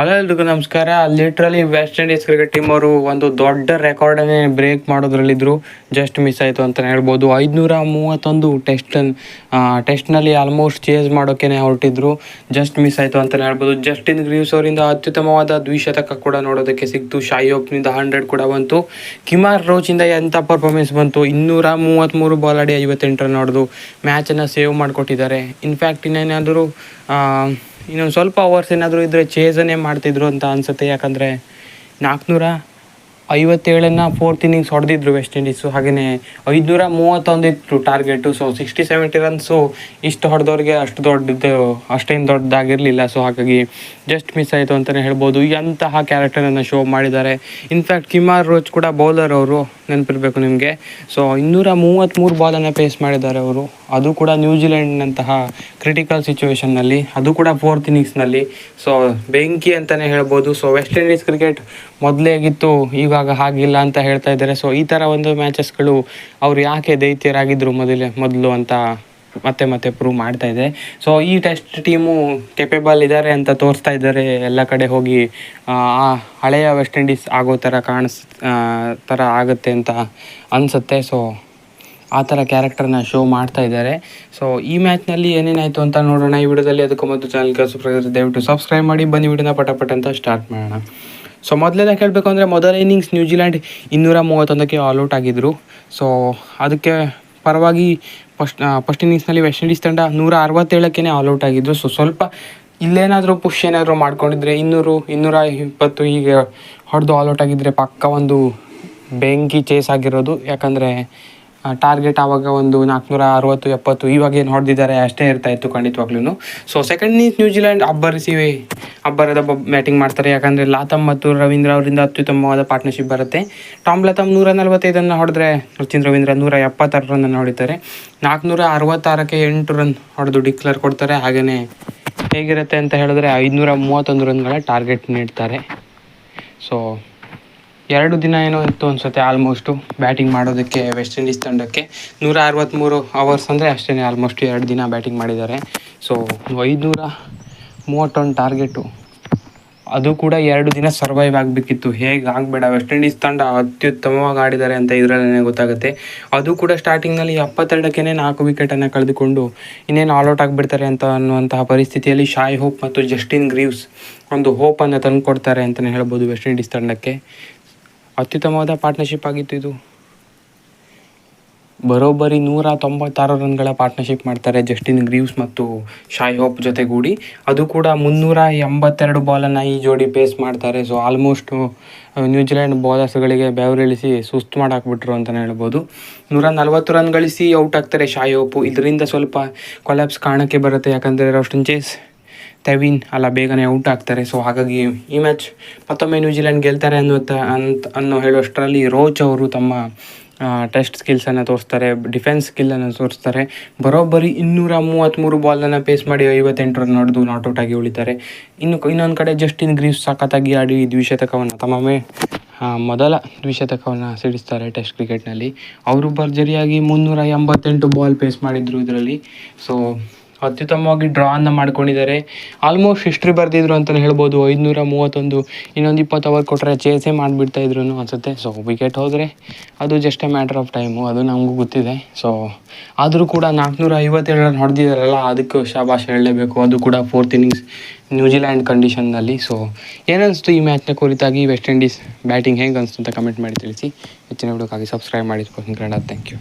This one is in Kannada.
ಹಲೋ ಎಲ್ರಿಗೂ ನಮಸ್ಕಾರ. Literally West Indies cricket team ಅವರು ಒಂದು ದೊಡ್ಡ ರೆಕಾರ್ಡನ್ನೇ ಬ್ರೇಕ್ ಮಾಡೋದ್ರಲ್ಲಿದ್ದರು. ಜಸ್ಟ್ ಮಿಸ್ ಆಯಿತು ಅಂತಲೇ ಹೇಳ್ಬೋದು. 531 ಟೆಸ್ಟ್ನಲ್ಲಿ ಆಲ್ಮೋಸ್ಟ್ ಚೇಸ್ ಮಾಡೋಕ್ಕೇ ಹೊರಟಿದ್ರು. ಜಸ್ಟ್ ಮಿಸ್ ಆಯಿತು ಅಂತಲೇ ಹೇಳ್ಬೋದು. ಜಸ್ಟಿನ್ ಗ್ರೀವ್ಸ್ ಅವರಿಂದ ಅತ್ಯುತ್ತಮವಾದ ದ್ವಿಶತಕ ಕೂಡ ನೋಡೋದಕ್ಕೆ ಸಿಕ್ತು. ಶಾಯಿ ಹೋಪ್ನಿಂದ 100 ಕೂಡ ಬಂತು. ಕಿಮಾರ್ ರೋಚಿಂದ ಎಂಥ ಪರ್ಫಾರ್ಮೆನ್ಸ್ ಬಂತು. 233 ಬಾಲ್ ಆಡಿ 58 ರನ್ ಹೊಡೆದು ಮ್ಯಾಚನ್ನು ಸೇವ್ ಮಾಡಿಕೊಟ್ಟಿದ್ದಾರೆ. ಇನ್ಫ್ಯಾಕ್ಟ್ ಇನ್ನೊಂದು ಸ್ವಲ್ಪ ಓವರ್ಸ್ ಏನಾದರೂ ಇದ್ದರೆ ಚೇಸನ್ನೇ ಮಾಡ್ತಿದ್ರು ಅಂತ ಅನಿಸುತ್ತೆ. ಯಾಕಂದರೆ 457 ಫೋರ್ತ್ ಇನ್ನಿಂಗ್ಸ್ ಹೊಡೆದಿದ್ರು ವೆಸ್ಟ್ ಇಂಡೀಸು. ಹಾಗೆಯೇ 531 ಇತ್ತು ಟಾರ್ಗೆಟು. ಸೊ 60-70 ರನ್ಸು ಇಷ್ಟು ಹೊಡೆದವ್ರಿಗೆ ಅಷ್ಟೇನು ದೊಡ್ಡದಾಗಿರಲಿಲ್ಲ. ಸೊ ಹಾಗಾಗಿ ಜಸ್ಟ್ ಮಿಸ್ ಆಯಿತು ಅಂತಲೇ ಹೇಳ್ಬೋದು. ಎಂತಹ ಕ್ಯಾರೆಕ್ಟರನ್ನು ಶೋ ಮಾಡಿದ್ದಾರೆ. ಇನ್ಫ್ಯಾಕ್ಟ್ ಕಿಮಾರ್ ರೋಚ್ ಕೂಡ ಬೌಲರ್ ಅವರು, ನೆನಪಿರಬೇಕು ನಿಮಗೆ. ಸೊ 233 ಬಾಲನ್ನು ಫೇಸ್ ಮಾಡಿದ್ದಾರೆ ಅವರು. ಅದು ಕೂಡ ನ್ಯೂಜಿಲೆಂಡ್ನಂತಹ ಕ್ರಿಟಿಕಲ್ ಸಿಚುವೇಷನ್ನಲ್ಲಿ, ಅದು ಕೂಡ ಫೋರ್ತ್ ಇನ್ನಿಂಗ್ಸ್ನಲ್ಲಿ. ಸೊ ಬೆಂಕಿ ಅಂತಲೇ ಹೇಳ್ಬೋದು. ಸೊ ವೆಸ್ಟ್ ಇಂಡೀಸ್ ಕ್ರಿಕೆಟ್ ಮೊದಲೇ ಆಗಿತ್ತು, ಇವಾಗ ಹಾಗಿಲ್ಲ ಅಂತ ಹೇಳ್ತಾ ಇದ್ದಾರೆ. ಸೊ ಈ ಥರ ಒಂದು ಮ್ಯಾಚಸ್ಗಳು ಅವರು ಯಾಕೆ ದೈತ್ಯರಾಗಿದ್ದರು ಮೊದಲು ಅಂತ ಮತ್ತೆ ಪ್ರೂವ್ ಮಾಡ್ತಾ ಇದೆ. ಸೊ ಈ ಟೆಸ್ಟ್ ಟೀಮು ಕೆಪೇಬಲ್ ಇದ್ದಾರೆ ಅಂತ ತೋರಿಸ್ತಾ ಇದ್ದಾರೆ ಎಲ್ಲ ಕಡೆ ಹೋಗಿ. ಆ ಹಳೆಯ ವೆಸ್ಟ್ ಇಂಡೀಸ್ ಆಗೋ ಥರ ಆಗುತ್ತೆ ಅಂತ ಅನಿಸುತ್ತೆ. ಸೊ ಆ ಥರ ಕ್ಯಾರೆಕ್ಟರ್ನ ಶೋ ಮಾಡ್ತಾ ಇದ್ದಾರೆ. ಸೊ ಈ ಮ್ಯಾಚ್ನಲ್ಲಿ ಏನೇನಾಯಿತು ಅಂತ ನೋಡೋಣ ಈ ವಿಡಿಯೋದಲ್ಲಿ. ಅದಕ್ಕೂ ಮೊದಲು ಚಾನಲ್ಗೆ ದಯವಿಟ್ಟು ಸಬ್ಸ್ಕ್ರೈಬ್ ಮಾಡಿ. ಬನ್ನಿ ವಿಡಿಯೋನ ಪಟ ಅಂತ ಸ್ಟಾರ್ಟ್ ಮಾಡೋಣ. ಸೊ ಮೊದಲೇದಾಗಿ ಹೇಳಬೇಕು ಅಂದರೆ, ಮೊದಲ ಇನ್ನಿಂಗ್ಸ್ ನ್ಯೂಜಿಲೆಂಡ್ 231ಕ್ಕೆ ಆಲ್ಔಟ್ ಆಗಿದ್ದರು. ಸೊ ಅದಕ್ಕೆ ಪರವಾಗಿ ಫಸ್ಟ್ ಇನ್ನಿಂಗ್ಸ್ನಲ್ಲಿ ವೆಸ್ಟ್ ಇಂಡೀಸ್ ತಂಡ 167ಕ್ಕೇ ಆಲ್ಔಟ್ ಆಗಿದ್ದು. ಸೊ ಸ್ವಲ್ಪ ಇಲ್ಲೇನಾದರೂ ಪುಷ್ ಏನಾದರೂ ಮಾಡ್ಕೊಂಡಿದ್ರೆ 200-220 ಹೀಗೆ ಹೊಡೆದು ಆಲ್ಔಟ್ ಆಗಿದ್ದರೆ ಪಕ್ಕ ಒಂದು ಬೆಂಕಿ ಚೇಸ್ ಆಗಿರೋದು. ಯಾಕಂದರೆ ಟಾರ್ಗೆಟ್ ಆವಾಗ ಒಂದು 460-70 ಇವಾಗೇನು ಹೊಡೆದಿದ್ದಾರೆ ಅಷ್ಟೇ ಇರ್ತಾಯಿತ್ತು ಖಂಡಿತವಾಗ್ಲೂ. ಸೊ ಸೆಕೆಂಡ್ ಇನ್ನಿಂಗ್ಸ್ ನ್ಯೂಜಿಲೆಂಡ್ ಅಬ್ಬರದ ಬ್ಯಾಟಿಂಗ್ ಮಾಡ್ತಾರೆ. ಯಾಕಂದರೆ ಲಾಥಮ್ ಮತ್ತು ರವೀಂದ್ರ ಅವರಿಂದ ಅತ್ಯುತ್ತಮವಾದ ಪಾರ್ಟ್ನರ್ಶಿಪ್ ಬರುತ್ತೆ. ಟಾಮ್ ಲಾಥಮ್ 145 ಹೊಡೆದ್ರೆ ಸಚಿನ್ ರವೀಂದ್ರ 176 ರನ್ನನ್ನು ಹೊಡಿತಾರೆ. 466ಕ್ಕೆ 8 ರನ್ ಹೊಡೆದು ಡಿಕ್ಲೇರ್ ಕೊಡ್ತಾರೆ. ಹಾಗೆಯೇ ಹೇಗಿರುತ್ತೆ ಅಂತ ಹೇಳಿದ್ರೆ 531 ರನ್ಗಳ ಟಾರ್ಗೆಟ್ ನೀಡ್ತಾರೆ. ಸೊ 2 ದಿನ ಏನೋ ಇತ್ತು ಅನಿಸುತ್ತೆ ಆಲ್ಮೋಸ್ಟು ಬ್ಯಾಟಿಂಗ್ ಮಾಡೋದಕ್ಕೆ ವೆಸ್ಟ್ ಇಂಡೀಸ್ ತಂಡಕ್ಕೆ. 163 ಅವರ್ಸ್ ಅಂದರೆ ಅಷ್ಟೇ, ಆಲ್ಮೋಸ್ಟ್ 2 ದಿನ ಬ್ಯಾಟಿಂಗ್ ಮಾಡಿದ್ದಾರೆ. ಸೊ 531 ಟಾರ್ಗೆಟು, ಅದು ಕೂಡ 2 ದಿನ ಸರ್ವೈವ್ ಆಗಬೇಕಿತ್ತು. ಹೇಗೆ ಆಗಬೇಡ, ವೆಸ್ಟ್ ಇಂಡೀಸ್ ತಂಡ ಅತ್ಯುತ್ತಮವಾಗಿ ಆಡಿದ್ದಾರೆ ಅಂತ ಇದರಲ್ಲೇ ಗೊತ್ತಾಗುತ್ತೆ. ಅದು ಕೂಡ ಸ್ಟಾರ್ಟಿಂಗ್ನಲ್ಲಿ 72ಕ್ಕೇ 4 ವಿಕೆಟನ್ನು ಕಳೆದುಕೊಂಡು ಇನ್ನೇನು ಆಲ್ಔಟ್ ಆಗಿಬಿಡ್ತಾರೆ ಅನ್ನುವಂತಹ ಪರಿಸ್ಥಿತಿಯಲ್ಲಿ ಶಾಯ್ ಹೋಪ್ ಮತ್ತು ಜಸ್ಟಿನ್ ಗ್ರೀವ್ಸ್ ಒಂದು ಹೋಪನ್ನು ತಂದು ಕೊಡ್ತಾರೆ ಅಂತಲೇ ಹೇಳ್ಬೋದು ವೆಸ್ಟ್ ಇಂಡೀಸ್ ತಂಡಕ್ಕೆ. ಅತ್ಯುತ್ತಮವಾದ ಪಾರ್ಟ್ನರ್ಶಿಪ್ ಆಗಿತ್ತು ಇದು. ಬರೋಬ್ಬರಿ 196 ರನ್ಗಳ ಪಾರ್ಟ್ನರ್ಶಿಪ್ ಮಾಡ್ತಾರೆ ಜಸ್ಟಿನ್ ಗ್ರೀವ್ಸ್ ಮತ್ತು ಶಾಯ್ ಹೋಪ್ ಜೊತೆಗೂಡಿ. ಅದು ಕೂಡ 382 ಬಾಲನ್ನು ಈ ಜೋಡಿ ಪೇಸ್ ಮಾಡ್ತಾರೆ. ಸೊ ಆಲ್ಮೋಸ್ಟು ನ್ಯೂಜಿಲೆಂಡ್ ಬೌಲರ್ಸ್ಗಳಿಗೆ ಬೆವರಿಳಿಸಿ ಸುಸ್ತು ಮಾಡಾಕ್ಬಿಟ್ರು ಅಂತಲೇ ಹೇಳ್ಬೋದು. 140 ರನ್ ಗಳಿಸಿ ಔಟ್ ಆಗ್ತಾರೆ ಶಾಯ್ ಹೋಪು. ಇದರಿಂದ ಸ್ವಲ್ಪ ಕೊಲ್ಯಾಪ್ಸ್ ಕಾಣೋಕ್ಕೆ ಬರುತ್ತೆ. ಯಾಕಂದರೆ ರೋಸ್ಟನ್ ಚೇಸ್ ಬೇಗನೆ ಔಟ್ ಆಗ್ತಾರೆ. ಸೊ ಹಾಗಾಗಿ ಈ ಮ್ಯಾಚ್ ಮತ್ತೊಮ್ಮೆ ನ್ಯೂಜಿಲೆಂಡ್ ಗೆಲ್ತಾರೆ ಅನ್ನೋ ಹೇಳೋಷ್ಟರಲ್ಲಿ ರೋಚ್ ಅವರು ತಮ್ಮ ಟೆಸ್ಟ್ ಸ್ಕಿಲ್ಸನ್ನು ತೋರಿಸ್ತಾರೆ, ಡಿಫೆನ್ಸ್ ಸ್ಕಿಲ್ಲನ್ನು ತೋರಿಸ್ತಾರೆ. ಬರೋಬ್ಬರಿ 233 ಬಾಲನ್ನು ಪೇಸ್ ಮಾಡಿ 58 ರನ್ ಹೊಡೆದು ನಾಟ್ಔಟ್ ಆಗಿ ಉಳಿತಾರೆ. ಇನ್ನೊಂದು ಕಡೆ ಜಸ್ಟಿನ್ ಗ್ರೀವ್ಸ್ ಸಖತ್ತಾಗಿ ಆಡಿ ಮೊದಲ ದ್ವಿಶತಕವನ್ನು ಸಿಡಿಸ್ತಾರೆ ಟೆಸ್ಟ್ ಕ್ರಿಕೆಟ್ನಲ್ಲಿ. ಅವರು ಭರ್ಜರಿಯಾಗಿ 388 ಬಾಲ್ ಪೇಸ್ ಮಾಡಿದರು ಇದರಲ್ಲಿ. ಸೊ ಅತ್ಯುತ್ತಮವಾಗಿ ಡ್ರಾವನ್ನು ಮಾಡ್ಕೊಂಡಿದ್ದಾರೆ. ಆಲ್ಮೋಸ್ಟ್ ಹಿಸ್ಟ್ರಿ ಬರೆದಿದ್ರು ಅಂತಲೇ ಹೇಳ್ಬೋದು. 531 ಇನ್ನೊಂದು 20 ಓವರ್ ಕೊಟ್ಟರೆ ಚೇಸೇ ಮಾಡಿಬಿಡ್ತಾಯಿದ್ರು ಅನಿಸುತ್ತೆ. ಸೊ ವಿಕೆಟ್ ಹೋದರೆ ಅದು just A matter of time, ಅದು ನಮಗೂ ಗೊತ್ತಿದೆ. ಸೊ ಆದರೂ ಕೂಡ 457 ರನ್ ಹೊಡೆದಿದ್ದಾರಲ್ಲ, ಅದಕ್ಕೂ ಶಾಬಾಷ್ ಹೇಳಲೇಬೇಕು. ಅದು ಕೂಡ ಫೋರ್ತ್ ಇನ್ನಿಂಗ್ಸ್ ನ್ಯೂಜಿಲೆಂಡ್ ಕಂಡೀಷನ್ನಲ್ಲಿ. ಸೊ ಏನಿಸ್ತು ಈ ಮ್ಯಾಚ್ನ ಕುರಿತಾಗಿ, ವೆಸ್ಟ್ ಇಂಡೀಸ್ ಬ್ಯಾಟಿಂಗ್ ಹೇಗೆ ಅನಿಸ್ತು ಅಂತ ಕಮೆಂಟ್ ಮಾಡಿ ತಿಳಿಸಿ. ಹೆಚ್ಚಿನ ವಿಡಿಯೋಕ್ಕಾಗಿ ಸಬ್ಸ್ಕ್ರೈಬ್ ಮಾಡಿ. Thank you.